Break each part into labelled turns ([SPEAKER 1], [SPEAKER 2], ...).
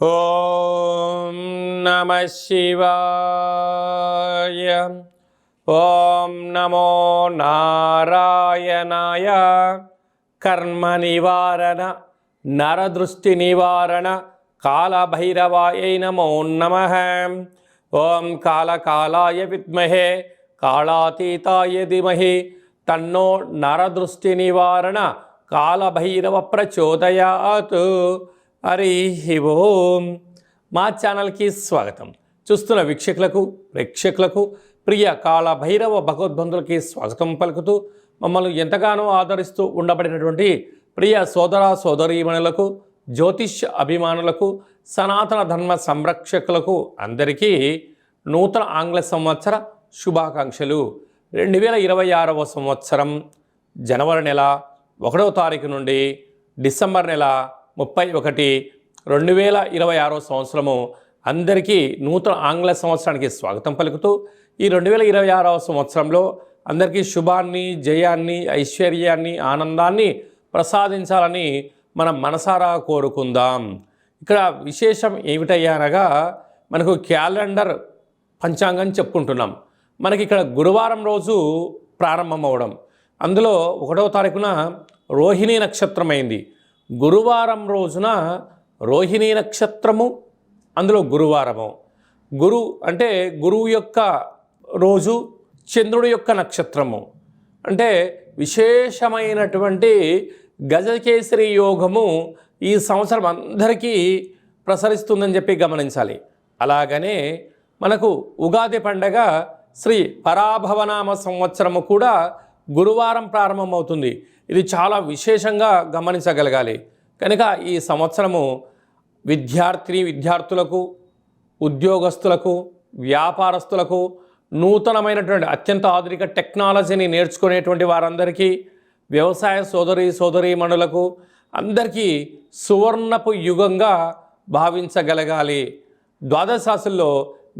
[SPEAKER 1] ఓం నమః శివాయ. ఓం నమో నారాయణాయ. కర్మ నివారణ నరదృష్టి నివారణ కాళభైరవాయ నమో నమః. ఓం కాళకాలాయ విద్మహే కాళాతీతాయ ధీమహి తన్నో నరదృష్టి నివారణ కాళభైరవ ప్రచోదయాత్. హరి ఓం. మా ఛానల్కి స్వాగతం. చూస్తున్న వీక్షకులకు ప్రేక్షకులకు ప్రియ కాళభైరవ భగవద్బంధులకి స్వాగతం పలుకుతూ మమ్మల్ని ఎంతగానో ఆదరిస్తూ ఉండబడినటువంటి ప్రియ సోదర సోదరీమణులకు, జ్యోతిష్య అభిమానులకు, సనాతన ధర్మ సంరక్షకులకు అందరికీ నూతన ఆంగ్ల సంవత్సర శుభాకాంక్షలు. 2026వ సంవత్సరం జనవరి నెల 1వ తారీఖు నుండి డిసెంబర్ నెల 31, 2026వ సంవత్సరము అందరికీ నూతన ఆంగ్ల సంవత్సరానికి స్వాగతం పలుకుతూ ఈ 2026వ సంవత్సరంలో అందరికీ శుభాన్ని, జయాన్ని, ఐశ్వర్యాన్ని, ఆనందాన్ని ప్రసాదించాలని మనం మనసారా కోరుకుందాం. ఇక్కడ విశేషం ఏమిటయ్యానగా మనకు క్యాలెండర్ పంచాంగం చెప్పుకుంటున్నాం. మనకి ఇక్కడ గురువారం రోజు ప్రారంభమవడం, అందులో 1వ తారీఖున రోహిణీ నక్షత్రం అయింది. గురువారం రోజున రోహిణీ నక్షత్రము, అందులో గురువారము. గురు అంటే గురువు యొక్క రోజు, చంద్రుడి యొక్క నక్షత్రము. అంటే విశేషమైనటువంటి గజకేసరి యోగము ఈ సంవత్సరం అందరికీ ప్రసరిస్తుందని చెప్పి గమనించాలి. అలాగనే మనకు ఉగాది పండగ శ్రీ పరాభవనామ సంవత్సరము కూడా గురువారం ప్రారంభమవుతుంది. ఇది చాలా విశేషంగా గమనించగలగాలి. కనుక ఈ సంవత్సరము విద్యార్థులకు, ఉద్యోగస్తులకు, వ్యాపారస్తులకు, నూతనమైనటువంటి అత్యంత ఆధునిక టెక్నాలజీని నేర్చుకునేటువంటి వారందరికీ, వ్యవసాయ సోదరీమణులకు అందరికీ సువర్ణపు యుగంగా భావించగలగాలి. ద్వాదశ రాశుల్లో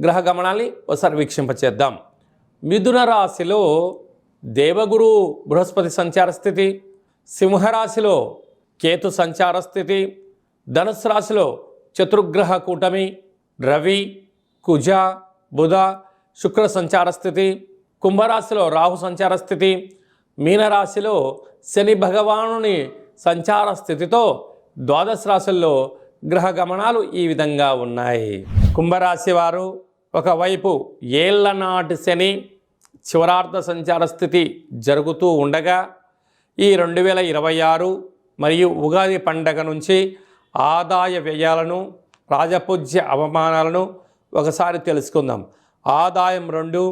[SPEAKER 1] గ్రహ గమనాన్ని ఒకసారి వీక్షింపచేద్దాం. మిథున రాశిలో దేవగురు బృహస్పతి సంచార స్థితి, సింహరాశిలో కేతు సంచార స్థితి, ధనుసు రాశిలో చతుర్గ్రహ కూటమి రవి, కుజ, బుధ, శుక్ర సంచార స్థితి, కుంభరాశిలో రాహు సంచార స్థితి, మీనరాశిలో శని భగవానుని సంచార స్థితితో ద్వాదశ రాశుల్లో గ్రహ గమనాలు ఈ విధంగా ఉన్నాయి. కుంభరాశి వారు ఒకవైపు ఏళ్ల నాటి శని చివరార్ధ సంచార స్థితి జరుగుతూ ఉండగా ఈ 2026 మరియు ఉగాది పండగ నుంచి ఆదాయ వ్యయాలను, రాజపూజ్య అవమానాలను ఒకసారి తెలుసుకుందాం. ఆదాయం 2,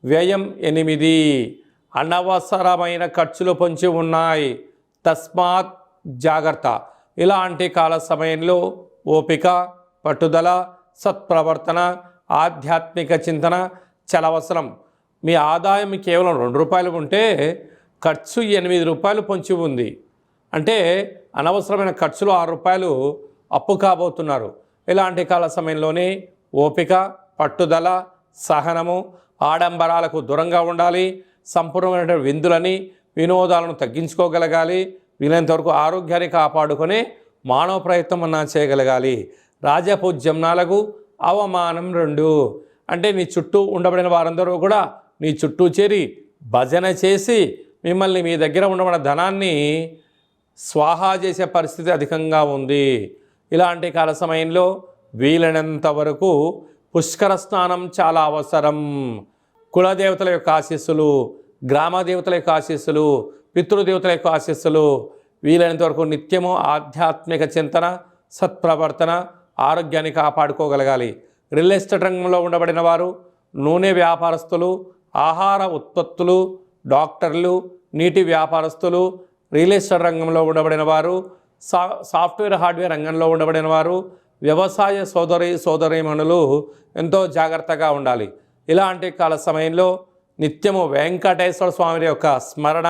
[SPEAKER 1] వ్యయం 8. అనవసరమైన ఖర్చులు పొంచి ఉన్నాయి, తస్మాత్ జాగ్రత్త. ఇలాంటి కాల సమయంలో ఓపిక, పట్టుదల, సత్ప్రవర్తన, ఆధ్యాత్మిక చింతన చాలా అవసరం. మీ ఆదాయం కేవలం ₹2 ఉంటే ఖర్చు ₹8 పొంచి ఉంది అంటే అనవసరమైన ఖర్చులు ₹6 అప్పు కాబోతున్నారు. ఇలాంటి కాల సమయంలోనే ఓపిక, పట్టుదల, సహనము, ఆడంబరాలకు దూరంగా ఉండాలి. సంపూర్ణమైన విందులని, వినోదాలను తగ్గించుకోగలగాలి. వీలైనంతవరకు ఆరోగ్యాన్ని కాపాడుకునే మానవ ప్రయత్నం అన్నా చేయగలగాలి. రాజపూజ్యంనాలకు అవమానం 2 అంటే నీ చుట్టూ ఉండబడిన వారందరూ కూడా నీ చుట్టూ చేరి భజన చేసి మిమ్మల్ని మీ దగ్గర ఉండబడిన ధనాన్ని స్వాహా చేసే పరిస్థితి అధికంగా ఉంది. ఇలాంటి కాల సమయంలో వీలైనంత వరకు పుష్కర స్నానం చాలా అవసరం. కులదేవతల యొక్క ఆశీస్సులు, గ్రామ దేవతల యొక్క ఆశీస్సులు, పితృదేవతల యొక్క ఆశీస్సులు, వీలైనంత వరకు నిత్యము ఆధ్యాత్మిక చింతన, సత్ప్రవర్తన, ఆరోగ్యాన్ని కాపాడుకోగలగాలి. రియల్ ఎస్టేట్ రంగంలో ఉండబడిన వారు, నూనె వ్యాపారస్తులు, ఆహార ఉత్పత్తులు, డాక్టర్లు, నీటి వ్యాపారస్తులు, రియల్ ఎస్టేట్ రంగంలో ఉండబడిన వారు, సాఫ్ట్వేర్ హార్డ్వేర్ రంగంలో ఉండబడిన వారు, వ్యవసాయ సోదరీమణులు ఎంతో జాగ్రత్తగా ఉండాలి. ఇలాంటి కాల సమయంలో నిత్యము వెంకటేశ్వర స్వామి యొక్క స్మరణ,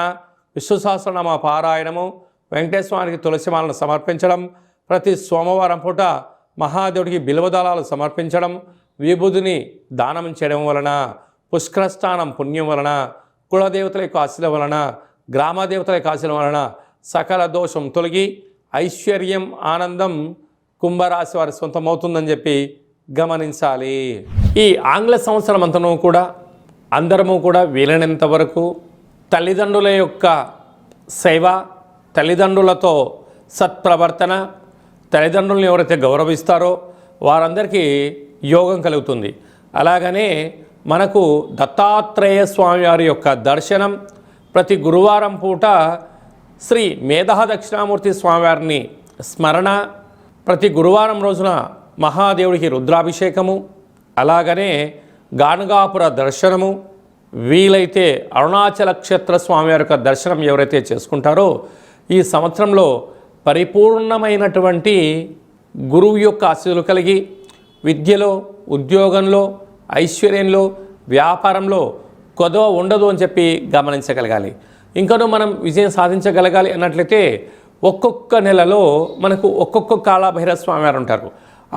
[SPEAKER 1] విష్ణు సహస్రనామ పారాయణము, వెంకటేశ్వర స్వామికి తులసిమాలను సమర్పించడం, ప్రతి సోమవారం పూట మహాదేవుడికి బిల్వదళాలు సమర్పించడం, విభూతిని దానం చేయడం వలన, పుష్కరస్నానం పుణ్యం వలన, కులదేవతల యొక్క ఆశీల వలన, గ్రామదేవతల యొక్క ఆశీల వలన సకల దోషం తొలగి ఐశ్వర్యం, ఆనందం కుంభరాశి వారి సొంతమవుతుందని చెప్పి గమనించాలి. ఈ ఆంగ్ల సంవత్సరం అంతనూ కూడా అందరము కూడా వీలైనంత వరకు తల్లిదండ్రుల యొక్క సేవ, తల్లిదండ్రులతో సత్ప్రవర్తన, తల్లిదండ్రులను ఎవరైతే గౌరవిస్తారో వారందరికీ యోగం కలుగుతుంది. అలాగనే మనకు దత్తాత్రేయ స్వామి వారి యొక్క దర్శనం, ప్రతి గురువారం పూట శ్రీ మేధా దక్షిణామూర్తి స్వామివారిని స్మరణ, ప్రతి గురువారం రోజున మహాదేవుడికి రుద్రాభిషేకము, అలాగనే గాణగాపుర దర్శనము, వీలైతే అరుణాచల క్షేత్ర స్వామివారి యొక్క దర్శనం ఎవరైతే చేసుకుంటారో ఈ సంవత్సరంలో పరిపూర్ణమైనటువంటి గురువు యొక్క ఆశీస్సులు కలిగి విద్యలో, ఉద్యోగంలో, ఐశ్వర్యంలో, వ్యాపారంలో కొదవ ఉండదు అని చెప్పి గమనించగలగాలి. ఇంకనూ మనం విజయం సాధించగలగాలి అన్నట్లయితే ఒక్కొక్క నెలలో మనకు ఒక్కొక్క కాళభైరవ స్వామి వారు ఉంటారు.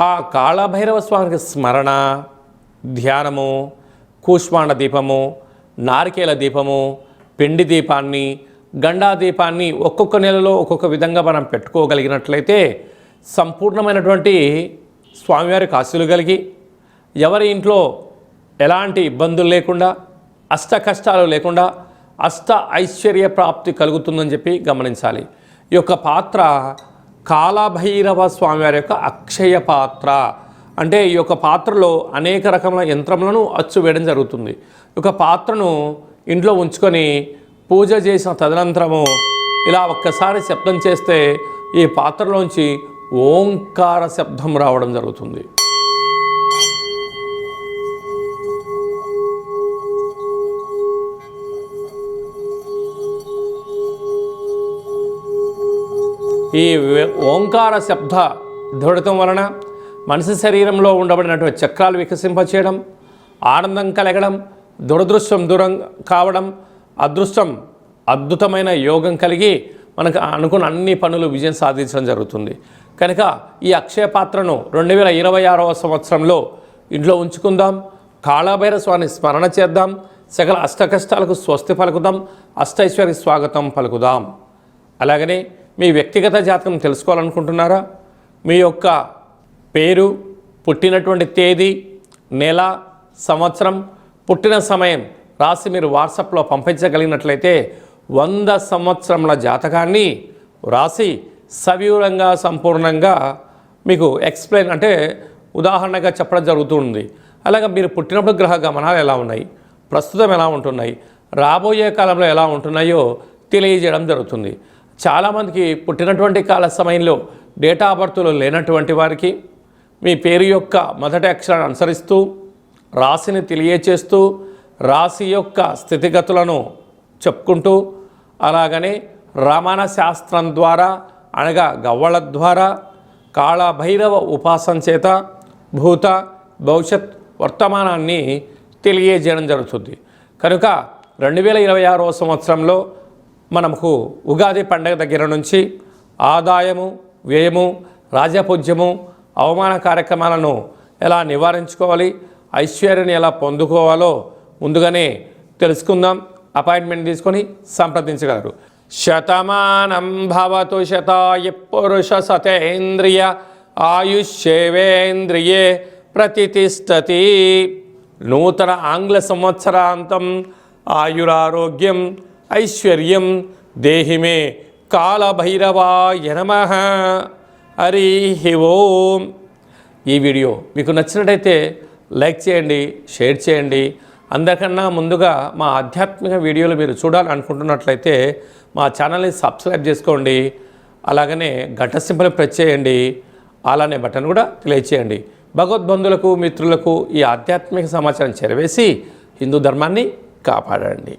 [SPEAKER 1] ఆ కాళభైరవ స్వామికి స్మరణ, ధ్యానము, కూష్మాండ దీపము, నారికేల దీపము, పిండి దీపాన్ని, గండా దీపాన్ని ఒక్కొక్క నెలలో ఒక్కొక్క విధంగా మనం పెట్టుకోగలిగినట్లయితే సంపూర్ణమైనటువంటి స్వామివారికి ఆశీస్సులు కలిగి ఎవరి ఇంట్లో ఎలాంటి ఇబ్బందులు లేకుండా, అష్ట కష్టాలు లేకుండా అష్ట ఐశ్వర్య ప్రాప్తి కలుగుతుందని చెప్పి గమనించాలి. ఈ యొక్క పాత్ర కాళభైరవ స్వామివారి యొక్క అక్షయ పాత్ర. అంటే ఈ యొక్క పాత్రలో అనేక రకముల యంత్రములను అచ్చు వేయడం జరుగుతుంది. ఈ యొక్క పాత్రను ఇంట్లో ఉంచుకొని పూజ చేసిన తదనంతరము ఇలా ఒక్కసారి శబ్దం చేస్తే ఈ పాత్రలోంచి ఓంకార శబ్దం రావడం జరుగుతుంది. ఈ ఓంకార శబ్ద ధ్వనితం వలన మనిషి శరీరంలో ఉండబడినటువంటి చక్రాలు వికసింపచేయడం, ఆనందం కలగడం, దురదృష్టం దూరం కావడం, అదృష్టం అద్భుతమైన యోగం కలిగి మనకు అనుకున్న అన్ని పనులు విజయం సాధించడం జరుగుతుంది. కనుక ఈ అక్షయ పాత్రను 2026వ సంవత్సరంలో ఇంట్లో ఉంచుకుందాం. కాళభైరవ స్వామిని స్మరణ చేద్దాం. సకల అష్టకష్టాలకు స్వస్తి పలుకుదాం. అష్టైశ్వర్య స్వాగతం పలుకుదాం. అలాగనే మీ వ్యక్తిగత జాతకం తెలుసుకోవాలనుకుంటున్నారా? మీ యొక్క పేరు, పుట్టినటువంటి తేదీ, నెల, సంవత్సరం, పుట్టిన సమయం రాసి మీరు వాట్సాప్లో పంపించగలిగినట్లయితే 100 సంవత్సరముల జాతకాన్ని రాసి సవివరంగా సంపూర్ణంగా మీకు ఎక్స్ప్లెయిన్ అంటే ఉదాహరణగా చెప్పడం జరుగుతుంది. అలాగే మీరు పుట్టినప్పుడు గ్రహ గమనాలు ఎలా ఉన్నాయి, ప్రస్తుతం ఎలా ఉంటున్నాయి, రాబోయే కాలంలో ఎలా ఉంటున్నాయో తెలియజేయడం జరుగుతుంది. చాలామందికి పుట్టినటువంటి కాల సమయంలో డేటా ఆఫ్ బర్త్లో లేనటువంటి వారికి మీ పేరు యొక్క మొదటి అక్షరాన్ని అనుసరిస్తూ రాశిని తెలియచేస్తూ రాశి యొక్క స్థితిగతులను చెప్పుకుంటూ అలాగనే రమణ శాస్త్రం ద్వారా అనగా గవ్వళ ద్వారా కాళభైరవ ఉపాసన చేత భూత భవిష్యత్ వర్తమానాన్ని తెలియజేయడం జరుగుతుంది. కనుక 2026వ సంవత్సరంలో మనకు ఉగాది పండుగ దగ్గర నుంచి ఆదాయము, వ్యయము, రాజపూజ్యము, అవమాన కార్యక్రమాలను ఎలా నివారించుకోవాలి, ఐశ్వర్యాన్ని ఎలా పొందుకోవాలో ముందుగానే తెలుసుకుందాం. అపాయింట్మెంట్ తీసుకొని సంప్రదించగలరు. శతమానం భవతు శతాయ పురుష సతేంద్రియ ఆయుష్యేవేంద్రియే ప్రతిష్టతి. నూతన ఆంగ్ల సంవత్సరాంతం ఆయురారోగ్యం ఐశ్వర్యం దేహిమే కాళభైరవాయ నమః. హరి ఓం. ఈ వీడియో మీకు నచ్చినట్టయితే లైక్ చేయండి, షేర్ చేయండి. అందరికన్నా ముందుగా మా ఆధ్యాత్మిక వీడియోలు మీరు చూడాలనుకుంటున్నట్లయితే మా ఛానల్ని సబ్స్క్రైబ్ చేసుకోండి. అలాగనే గంట సింబల్ ప్రెస్ చేయండి. అలానే బటన్ కూడా తెలియచేయండి. భగవద్బంధులకు, మిత్రులకు ఈ ఆధ్యాత్మిక సమాచారం చేరవేసి హిందూ ధర్మాన్ని కాపాడండి.